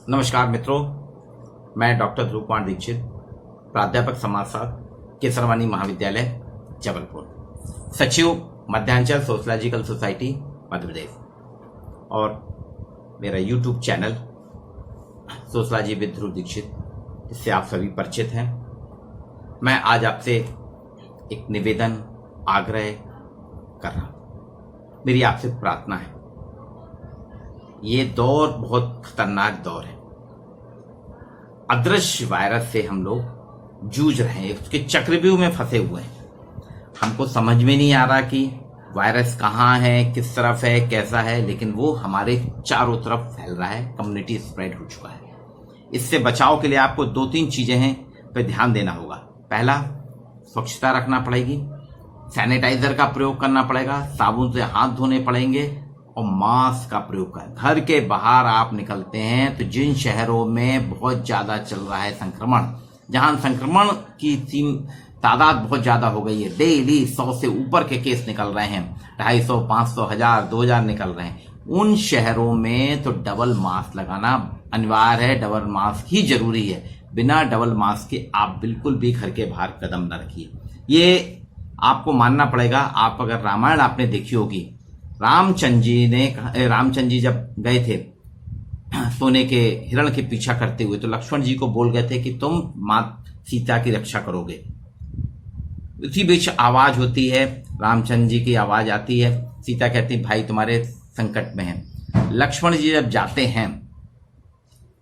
नमस्कार मित्रों, मैं डॉक्टर ध्रुव कुमार दीक्षित, प्राध्यापक समाजशास्त्र केसरवानी महाविद्यालय जबलपुर, सचिव मध्यांचल सोशलॉजिकल सोसाइटी मध्य प्रदेश और मेरा यूट्यूब चैनल सोशलॉजी विद ध्रुव दीक्षित, जिससे आप सभी परिचित हैं। मैं आज आपसे एक निवेदन आग्रह कर रहा हूं। मेरी आपसे प्रार्थना है, ये दौर बहुत खतरनाक दौर है। अदृश्य वायरस से हम लोग जूझ रहे हैं, उसके चक्रव्यूह में फंसे हुए हैं। हमको समझ में नहीं आ रहा कि वायरस कहाँ है, किस तरफ है, कैसा है, लेकिन वो हमारे चारों तरफ फैल रहा है, कम्युनिटी स्प्रेड हो चुका है। इससे बचाव के लिए आपको 2-3 चीजें हैं पे ध्यान देना होगा। पहला, स्वच्छता रखना पड़ेगी, सैनिटाइजर का प्रयोग करना पड़ेगा, साबुन से हाथ धोने पड़ेंगे और मास्क का प्रयोग करें। घर के बाहर आप निकलते हैं तो जिन शहरों में बहुत ज्यादा चल रहा है संक्रमण, जहां संक्रमण की तादाद बहुत ज्यादा हो गई है, डेली 100 से ऊपर के केस निकल रहे हैं, 250, 500, 1000, 2000 निकल रहे हैं, उन शहरों में तो डबल मास्क लगाना अनिवार्य है। डबल मास्क ही जरूरी है। बिना डबल मास्क के आप बिल्कुल भी घर के बाहर कदम न रखिए। ये आपको मानना पड़ेगा। आप अगर रामायण आपने देखी होगी, रामचंद्र जी जब गए थे सोने के हिरण के पीछा करते हुए, तो लक्ष्मण जी को बोल गए थे कि तुम मां सीता की रक्षा करोगे। उसी बीच आवाज होती है, रामचंद्र जी की आवाज आती है, सीता कहती भाई तुम्हारे संकट में है। लक्ष्मण जी जब जाते हैं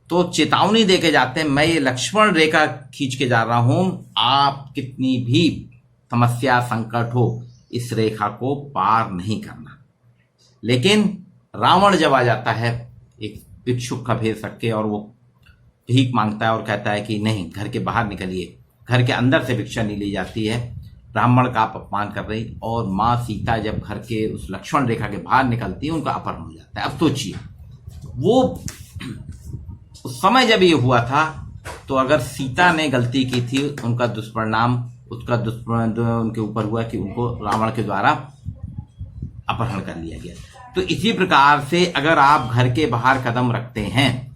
तो चेतावनी देके जाते हैं, मैं ये लक्ष्मण रेखा खींच के जा रहा हूं, आप कितनी भी समस्या संकट हो इस रेखा को पार नहीं करना। लेकिन रावण जब आ जाता है एक भिक्षुक का भेष रख के, और वो भीख मांगता है और कहता है कि नहीं, घर के बाहर निकलिए, घर के अंदर से भिक्षा नहीं ली जाती है, ब्राह्मण का आप अपमान कर रही। और माँ सीता जब घर के उस लक्ष्मण रेखा के बाहर निकलती है, उनका अपहरण हो जाता है। अब सोचिए, वो उस समय जब ये हुआ था, तो अगर सीता ने गलती की थी, उनका दुष्परिणाम उनके ऊपर हुआ कि उनको रावण के द्वारा अपहरण कर लिया गया। तो इसी प्रकार से अगर आप घर के बाहर कदम रखते हैं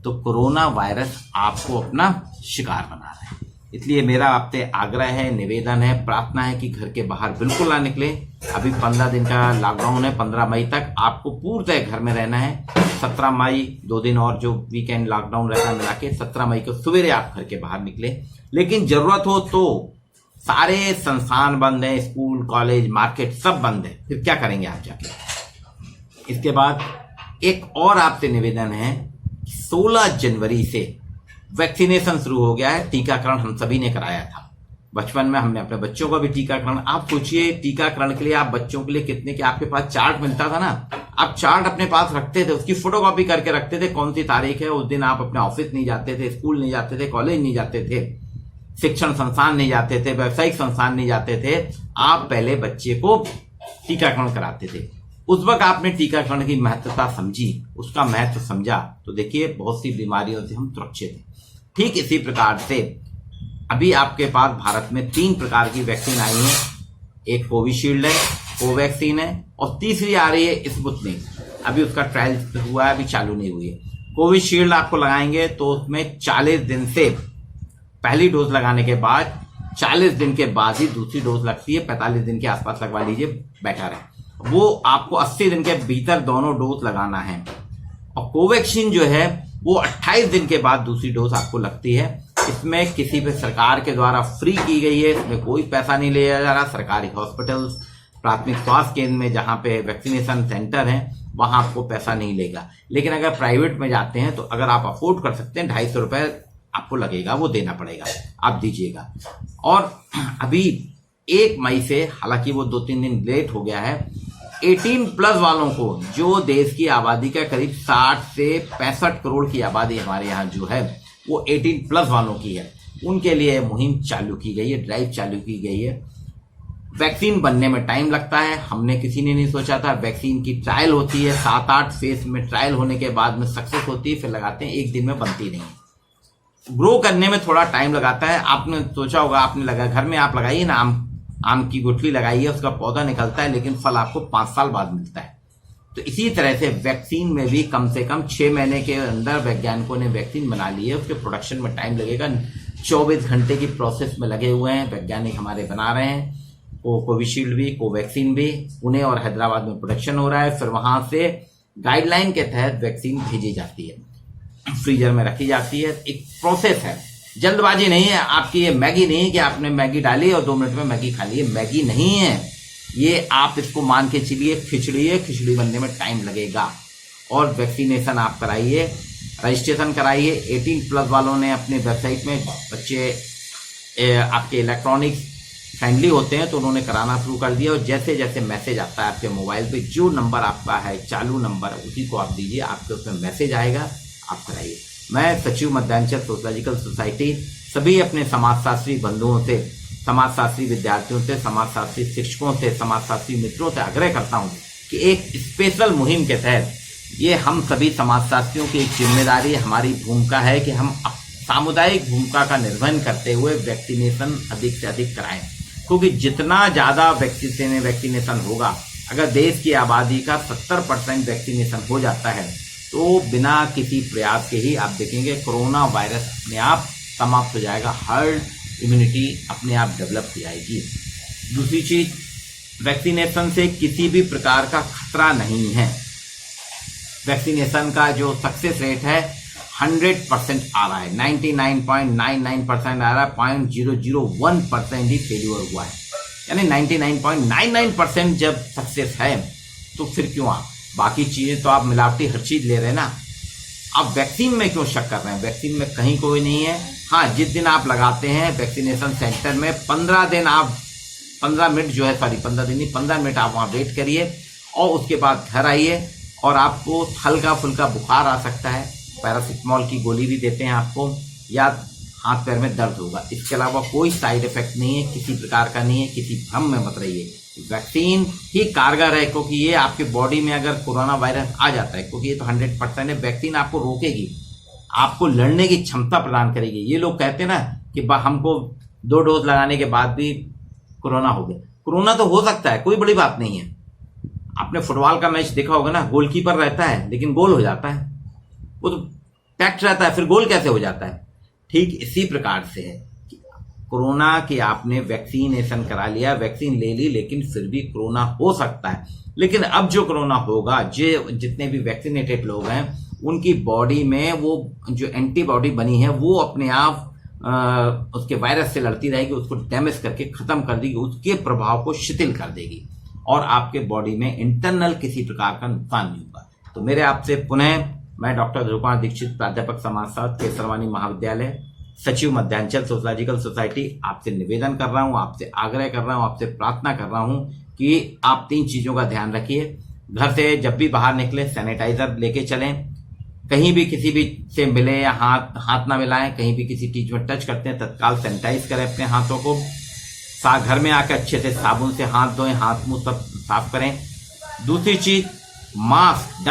तो कोरोना वायरस आपको अपना शिकार बना रहा है। इसलिए मेरा आपसे आग्रह है, निवेदन है, प्रार्थना है कि घर के बाहर बिल्कुल ना निकले। अभी 15 दिन का लॉकडाउन है, 15 मई तक आपको पूर्णतः घर में रहना है। 17 मई 2 दिन और जो वीकेंड लॉकडाउन रहता है मिला के, 17 मई को सवेरे आप घर के बाहर निकले। लेकिन जरूरत हो तो सारे संस्थान बंद है, स्कूल, कॉलेज, मार्केट सब बंद है, फिर क्या करेंगे आप जाके। इसके बाद एक और आपसे निवेदन है, 16 जनवरी से वैक्सीनेशन शुरू हो गया है। टीकाकरण हम सभी ने कराया था, बचपन में हमने अपने बच्चों का भी टीकाकरण। आप सोचिए, टीकाकरण के लिए आप बच्चों के लिए कितने के आपके पास चार्ट मिलता था ना, आप चार्ट अपने पास रखते थे, उसकी फोटोकॉपी करके रखते थे, कौन सी तारीख है उस दिन। आप अपने ऑफिस नहीं जाते थे, स्कूल नहीं जाते थे, कॉलेज नहीं जाते थे, शिक्षण संस्थान नहीं जाते थे, व्यावसायिक संस्थान नहीं जाते थे, आप पहले बच्चे को टीकाकरण कराते थे। उस वक्त आपने टीकाकरण की महत्वता समझी, उसका महत्व समझा, तो देखिए बहुत सी बीमारियों से हम सुरक्षित हैं। ठीक इसी प्रकार से अभी आपके पास भारत में 3 प्रकार की वैक्सीन आई है। एक कोविशील्ड है, कोवैक्सीन है, और तीसरी आ रही है स्पुतनिक। अभी उसका ट्रायल हुआ है, अभी चालू नहीं हुई है। कोविशील्ड आपको लगाएंगे तो उसमें 40 दिन से पहली डोज लगाने के बाद 40 दिन के बाद ही दूसरी डोज लगती है। 45 दिन के आसपास लगवा लीजिए, बेटर है। वो आपको 80 दिन के भीतर दोनों डोज लगाना है। और कोवैक्सीन जो है वो 28 दिन के बाद दूसरी डोज आपको लगती है। इसमें किसी भी सरकार के द्वारा फ्री की गई है, इसमें कोई पैसा नहीं लिया जा रहा। सरकारी हॉस्पिटल्स, प्राथमिक स्वास्थ्य केंद्र में जहां पे वैक्सीनेशन सेंटर है, वहां आपको पैसा नहीं लेगा। लेकिन अगर प्राइवेट में जाते हैं तो अगर आप अफोर्ड कर सकते हैं, 250 रुपए आपको लगेगा, वो देना पड़ेगा, आप दीजिएगा। और अभी 1 मई से, हालांकि वो 2-3 दिन लेट हो गया है, 18+ वालों को, जो देश की आबादी का करीब 60 से 65 करोड़ की आबादी हमारे यहाँ जो है वो 18+ वालों की है, उनके लिए मुहिम चालू की गई है, ड्राइव चालू की गई है। वैक्सीन बनने में टाइम लगता है, हमने किसी ने नहीं सोचा था। वैक्सीन की ट्रायल होती है, 7-8 फेज में ट्रायल होने के बाद में सक्सेस होती है, फिर लगाते हैं, 1 दिन में बनती नहीं। ग्रो करने में थोड़ा टाइम लगाता है। आपने सोचा होगा, आपने लगा, घर में आप लगाइए ना, आम की गुठली लगाइए, उसका पौधा निकलता है, लेकिन फल आपको 5 साल बाद मिलता है। तो इसी तरह से वैक्सीन में भी कम से कम 6 महीने के अंदर वैज्ञानिकों ने वैक्सीन बना ली है। उसके प्रोडक्शन में टाइम लगेगा, 24 घंटे की प्रोसेस में लगे हुए हैं वैज्ञानिक हमारे बना रहे हैं। कोविशील्ड भी, कोवैक्सीन भी, पुणे और हैदराबाद में प्रोडक्शन हो रहा है। फिर वहां से गाइडलाइन के तहत वैक्सीन भेजी जाती है, फ्रीजर में रखी जाती है। एक प्रोसेस है, जल्दबाजी नहीं है। आपकी ये मैगी नहीं है कि आपने मैगी डाली और 2 मिनट में मैगी खा ली, मैगी नहीं है ये। आप इसको मान के चलिए खिचड़ी है, खिचड़ी बनने में टाइम लगेगा। और वैक्सीनेशन आप कराइए, रजिस्ट्रेशन कराइए। 18+ वालों ने अपने वेबसाइट में, बच्चे आपके इलेक्ट्रॉनिक्स फ्रेंडली होते हैं तो उन्होंने कराना शुरू कर दिया। और जैसे जैसे मैसेज आता है आपके मोबाइल पे, जो नंबर आपका है चालू नंबर, उसी को आप दीजिए, आपके उसमें मैसेज आएगा, आप कराइए। मैं सचिव मध्यांचल सोशलॉजिकल सोसाइटी सभी अपने समाजशास्त्री बंधुओं से, समाजशास्त्री विद्यार्थियों से, समाजशास्त्री शिक्षकों से, समाजशास्त्री मित्रों से आग्रह करता हूं कि एक स्पेशल मुहिम के तहत, ये हम सभी समाजशास्त्रियों की एक जिम्मेदारी, हमारी भूमिका है कि हम सामुदायिक भूमिका का निर्वहन करते हुए वैक्सीनेशन अधिक से अधिक कराएं। क्योंकि जितना ज्यादा वैक्सीनेशन होगा, अगर देश की आबादी का 70% वैक्सीनेशन हो जाता है तो बिना किसी प्रयास के ही आप देखेंगे कोरोना वायरस अपने आप समाप्त हो जाएगा, हर्ड इम्यूनिटी अपने आप डेवलप हो जाएगी। दूसरी चीज, वैक्सीनेशन से किसी भी प्रकार का खतरा नहीं है। वैक्सीनेशन का जो सक्सेस रेट है 100% आ रहा है, 99.99% आ रहा है, 0.001% ही फेल्यूर हुआ है। यानी 99.99% जब सक्सेस है तो फिर क्यों आप बाकी चीजें तो आप मिलावटी हर चीज ले रहे हैं ना। आप वैक्सीन में क्यों शक कर रहे हैं? वैक्सीन में कहीं कोई नहीं है। हाँ, जिस दिन आप लगाते हैं वैक्सीनेशन सेंटर में 15 दिन आप 15 मिनट जो है, सॉरी 15 दिन नहीं, 15 मिनट आप वहां वेट करिए और उसके बाद घर आइए। और आपको हल्का फुल्का बुखार आ सकता है, पैरासिटामोल की गोली भी देते हैं आपको, या हाथ पैर में दर्द होगा। इसके अलावा कोई साइड इफेक्ट नहीं है, किसी प्रकार का नहीं है, किसी भ्रम में मत रहिए। वैक्सीन ही कारगर है, क्योंकि ये आपके बॉडी में अगर कोरोना वायरस आ जाता है, क्योंकि ये तो 100% है, वैक्सीन आपको रोकेगी, आपको लड़ने की क्षमता प्रदान करेगी। ये लोग कहते हैं ना कि हमको 2 डोज लगाने के बाद भी कोरोना हो गया। कोरोना तो हो सकता है, कोई बड़ी बात नहीं है। आपने फुटबॉल का मैच देखा होगा ना, गोलकीपर रहता है लेकिन गोल हो जाता है, वो तो पैक्ट रहता है, फिर गोल कैसे हो जाता है? ठीक इसी प्रकार से है कि कोरोना की आपने वैक्सीनेशन करा लिया, वैक्सीन ले ली, लेकिन फिर भी कोरोना हो सकता है। लेकिन अब जो कोरोना होगा, जितने भी वैक्सीनेटेड लोग हैं उनकी बॉडी में वो जो एंटीबॉडी बनी है वो अपने आप उसके वायरस से लड़ती रहेगी, उसको डैमेज करके खत्म कर देगी, उसके प्रभाव को शिथिल कर देगी और आपके बॉडी में इंटरनल किसी प्रकार का नुकसान नहीं होगा। तो मेरे आपसे पुनः, मैं डॉक्टर ध्रुव कुमार दीक्षित, प्राध्यापक समाजशास्त्र, केसरवानी महाविद्यालय, सचिव मध्यांचल सोशलॉजिकल सोसाइटी, आपसे निवेदन कर रहा हूं, आपसे आग्रह कर रहा हूं, आपसे प्रार्थना कर रहा हूं कि आप 3 चीजों का ध्यान रखिए। घर से जब भी बाहर निकले सैनिटाइजर लेके चलें, कहीं भी किसी भी से मिले या हाथ ना मिलाएं, कहीं भी किसी चीज में टच करते हैं तत्काल सैनिटाइज करें अपने हाथों को, घर में आकर अच्छे से साबुन से हाथ धोएं, हाथ मुंह सब साफ करें। दूसरी चीज, मास्क,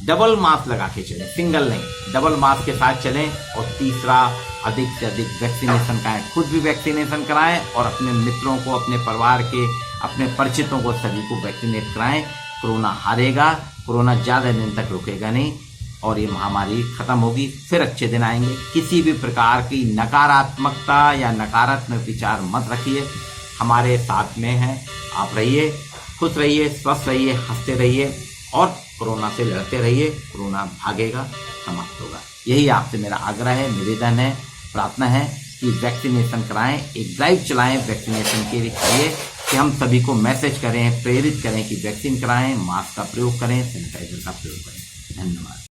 डबल मास्क लगा के चलें, सिंगल नहीं, डबल मास्क के साथ चलें। और तीसरा, अधिक से अधिक वैक्सीनेशन कराएं, खुद भी वैक्सीनेशन कराएं और अपने मित्रों को, अपने परिवार के, अपने परिचितों को, सभी को वैक्सीनेट कराएं। कोरोना हारेगा, कोरोना ज्यादा दिन तक रुकेगा नहीं और ये महामारी खत्म होगी, फिर अच्छे दिन आएंगे। किसी भी प्रकार की नकारात्मकता या नकारात्मक विचार मत रखिए, हमारे साथ में हैं। आप रहिए, खुश रहिए, स्वस्थ रहिए, हंसते रहिए और कोरोना से लड़ते रहिए। कोरोना भागेगा, समाप्त होगा। यही आपसे मेरा आग्रह है, निवेदन है, प्रार्थना है कि वैक्सीनेशन कराएं, एक ड्राइव चलाएं वैक्सीनेशन के लिए, कि हम सभी को मैसेज करें, प्रेरित करें कि वैक्सीन कराएं, मास्क का प्रयोग करें, सैनिटाइजर का प्रयोग करें। धन्यवाद।